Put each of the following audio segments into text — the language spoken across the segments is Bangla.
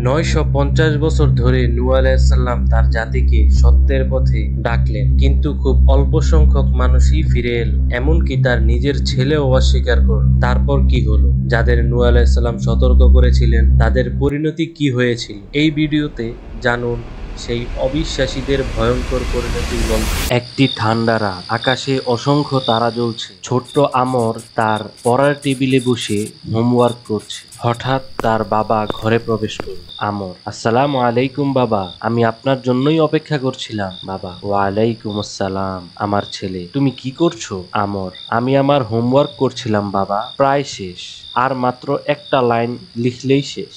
950 বছর ধরে নূহ আলাইহিস সালাম তার জাতিকে সত্যের পথে ডাকলেন, কিন্তু খুব অল্প সংখ্যক মানুষই ফিরে এলো, এমনকি তার নিজের ছেলেও অস্বীকার করল। তারপর কি হলো? যাদের নূহ আলাইহিস সালাম সতর্ক করেছিলেন তাদের পরিণতি কি হয়েছিল? এই ভিডিওতে জানুন সেই অবিশ্বাসীদের ভয়ঙ্কর পরিণতির গল্প। একটি ঠান্ডা রাত, আকাশে অসংখ্য তারা জ্বলছে। ছোট্ট আমর তার পড়ার টেবিলে বসে হোমওয়ার্ক করছে। হঠাৎ তার বাবা ঘরে প্রবেশ করল। আমর: আসসালামু আলাইকুম বাবা, আমি আপনার জন্যই অপেক্ষা করছিলাম। বাবা: ওয়ালাইকুম আসসালাম আমার ছেলে, তুমি কি করছো? আমর: আমি আমার হোমওয়ার্ক করছিলাম বাবা, প্রায় শেষ, আর মাত্র একটা লাইন লিখলেই শেষ।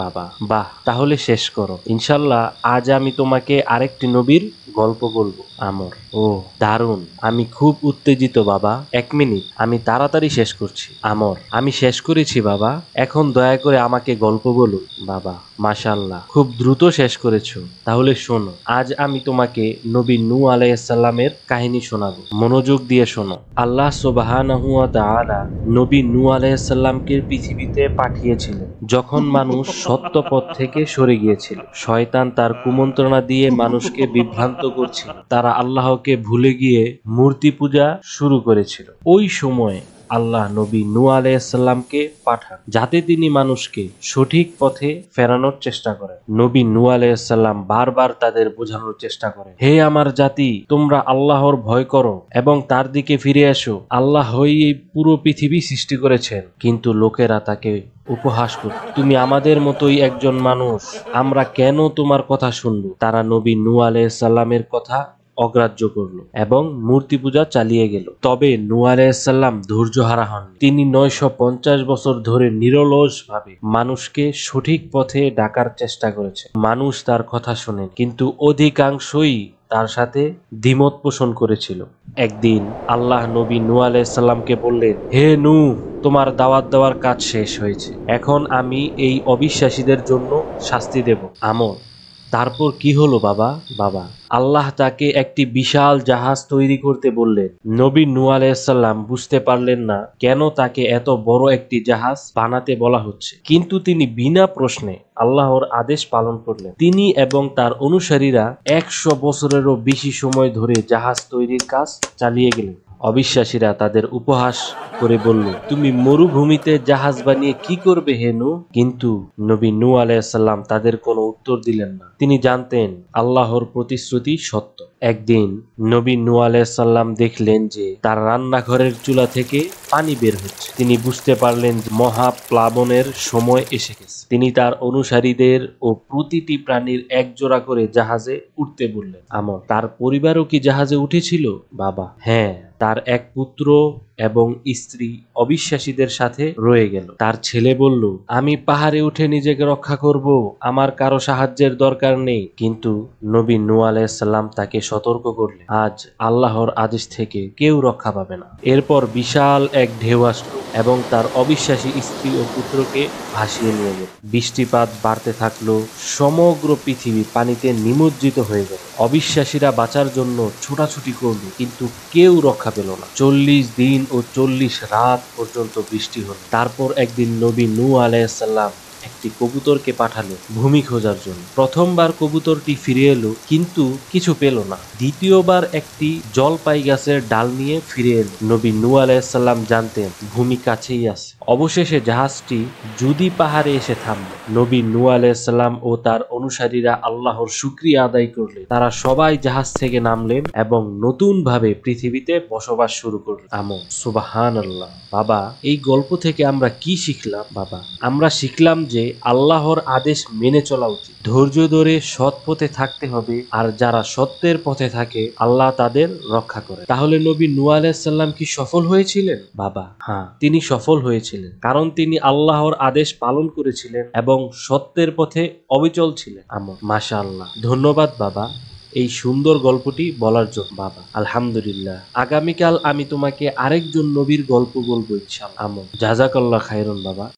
বাবা: বাহ, তাহলে শেষ করো, ইনশাল্লাহ আজ আমি তোমাকে আরেকটি নবীর গল্প বলবো। আমর: ও দারুণ, আমি খুব উত্তেজিত বাবা, 1 মিনিট, আমি তাড়াতাড়ি শেষ করছি। আমর: আমি শেষ করেছি বাবা, এখন দয়া করে আমাকে গল্প বলুন। বাবা: মাশাআল্লাহ, খুব দ্রুত শেষ করেছো, তাহলে শোনো, আজ আমি তোমাকে নবী নূহ আলাইহিস সালামের কাহিনী শোনাবো। মনোযোগ দিয়ে শোনো। আল্লাহ সুবহানাহু ওয়া তাআলা নবী নূহ আলাইহিস সালামকে পৃথিবীতে পাঠিয়েছিলেন যখন মানুষ সত্য পথ থেকে সরে গিয়েছিল। শয়তান তার কুমন্ত্রণা দিয়ে মানুষকে বিভ্রান্ত করছিল। তারা আল্লাহকে ভুলে গিয়ে মূর্তি পূজা শুরু করেছিল। ওই সময় আল্লাহ নবী নূহ আলাইহিস সালামকে পাঠান যাতে তিনি মানুষকে সঠিক পথে ফেরানোর চেষ্টা করেন। নবী নূহ আলাইহিস সালাম বারবার তাদের বোঝানোর চেষ্টা করেন, হে আমার জাতি, তোমরা আল্লাহর ভয় করো এবং তার দিকে ফিরে এসো। আল্লাহই এই পুরো পৃথিবী সৃষ্টি করেছেন। কিন্তু লোকেরা তাকে উপহাস করত, তুমি আমাদের মতোই একজন মানুষ, আমরা কেন তোমার কথা শুনব? তারা নবী নূহ আলাইহিস সালামের কথা অগ্রাহ্য করলো এবং মূর্তি পূজা চালিয়ে গেল। তবে নূহ আলাইহিস সালাম ধৈর্যহারা হননি। তিনি 950 বছর ধরে নিরলসভাবে মানুষকে সঠিক পথে ডাকার চেষ্টা করেছেন। মানুষ তার কথা শোনেন, কিন্তু অধিকাংশই তার সাথে দ্বিমত পোষণ করেছিল। একদিন আল্লাহ নবী নূহ আলাইহিস সালামকে বললেন, হে নূহ, তোমার দাওয়াত দেওয়ার কাজ শেষ হয়েছে, এখন আমি এই অবিশ্বাসীদের জন্য শাস্তি দেব। আমর: তারপর কি হলো বাবা? বাবা: আল্লাহ তাকে একটি বিশাল জাহাজ তৈরি করতে বললেন। নবী নূহ আলাইহিস সালাম বুঝতে পারলেন না কেন তাকে এত বড় একটি জাহাজ বানাতে বলা হচ্ছে, কিন্তু তিনি বিনা প্রশ্নে আল্লাহর আদেশ পালন করলেন। তিনি এবং তার অনুসারীরা 100 বছরেরও বেশি সময় ধরে জাহাজ তৈরির কাজ চালিয়ে গেলেন। অবিশ্বাসীরা তাদের উপহাস করে বলল, তুমি মরুভূমিতে জাহাজ বানিয়ে কি করবে হে নূহ? কিন্তু নবী নূহ আলাইহিস সালাম তাদের কোনো উত্তর দিলেন না। তিনি জানতেন আল্লাহর প্রতিশ্রুতি সত্য। একদিন নবী নূহ আলাইহিস সালাম দেখলেন যে তার রান্নাঘরের চুলা থেকে পানি বের হচ্ছে। তিনি বুঝতে পারলেন যে মহাপ্লাবনের সময় এসে গেছে। তিনি তার অনুসারীদের ও প্রতিটি প্রাণীর একজোড়া করে জাহাজে উঠতে বললেন। আমর: তার পরিবারও কি জাহাজে উঠেছিল? বাবা: হ্যাঁ, তার এক পুত্র এবং স্ত্রী অবিশ্বাসীদের সাথে রয়ে গেল। তার ছেলে বলল, আমি পাহাড়ে উঠে নিজেকে রক্ষা করব, আমার কারো সাহায্যের দরকার নেই। কিন্তু নবী নূহ আলাইহিস সালাম তাকে সতর্ক করলেন, আজ আল্লাহর আদেশ থেকে কেউ রক্ষা পাবে না। এরপর বিশাল এক ঢেউ আসলো এবং তার অবিশ্বাসী স্ত্রী ও পুত্রকে ভাসিয়ে নিয়ে গেল। বৃষ্টিপাত বাড়তে থাকলো, সমগ্র পৃথিবী পানিতে নিমজ্জিত হয়ে গেল। অবিশ্বাসীরা বাঁচার জন্য ছোটাছুটি করল, কিন্তু কেউ রক্ষা পেল না। 40 দিন ও 40 রাত পর্যন্ত বৃষ্টি হলো। তারপর একদিন নবী নূহ আলাইহিস সালাম একটি কবুতরকে পাঠালো ভূমি খোঁজার জন্য। প্রথমবার কবুতরটি ফিরে এলো, কিন্তু কিছু পেল না। দ্বিতীয়বার একটি জলপাই গাছের ডাল নিয়ে ফিরে এলো। নবী নূহ আলাইহিস সালাম জানতেন ভূমি কাছেই আছে। অবশেষে জাহাজটি জুদি পাহাড়ে এসে থামল। নবী নূহ আলাইহিস সালাম ও তার অনুসারীরা আল্লাহর শুকরিয়া আদায় করলেন। তারা সবাই জাহাজ থেকে নামলেন এবং নতুন ভাবে পৃথিবীতে বসবাস শুরু করলেন। আমর: সুবহানাল্লাহ। বাবা, এই গল্প থেকে আমরা কি শিখলাম? বাবা: আমরা শিখলাম যে আল্লাহর আদেশ মেনে চলা উচিত, ধৈর্য ধরে সৎ পথে থাকতে হবে, আর যারা সত্যের পথে থাকে আল্লাহ তাদের রক্ষা করে। তাহলে নবী নূহ আলাইহিস সালাম কি সফল হয়েছিলেন? বাবা: হ্যাঁ, তিনি সফল হয়েছিলেন, কারণ তিনি আল্লাহর আদেশ পালন করেছিলেন এবং সত্যের পথে অবিচল ছিলেন। আমর: মাশাআল্লাহ, ধন্যবাদ বাবা এই সুন্দর গল্পটি বলার জন্য। বাবা: আলহামদুলিল্লাহ, আগামীকাল আমি তোমাকে আরেকজন নবীর গল্প বলবো ইনশাআল্লাহ। আমর: জাযাকাল্লাহ খাইরুন বাবা।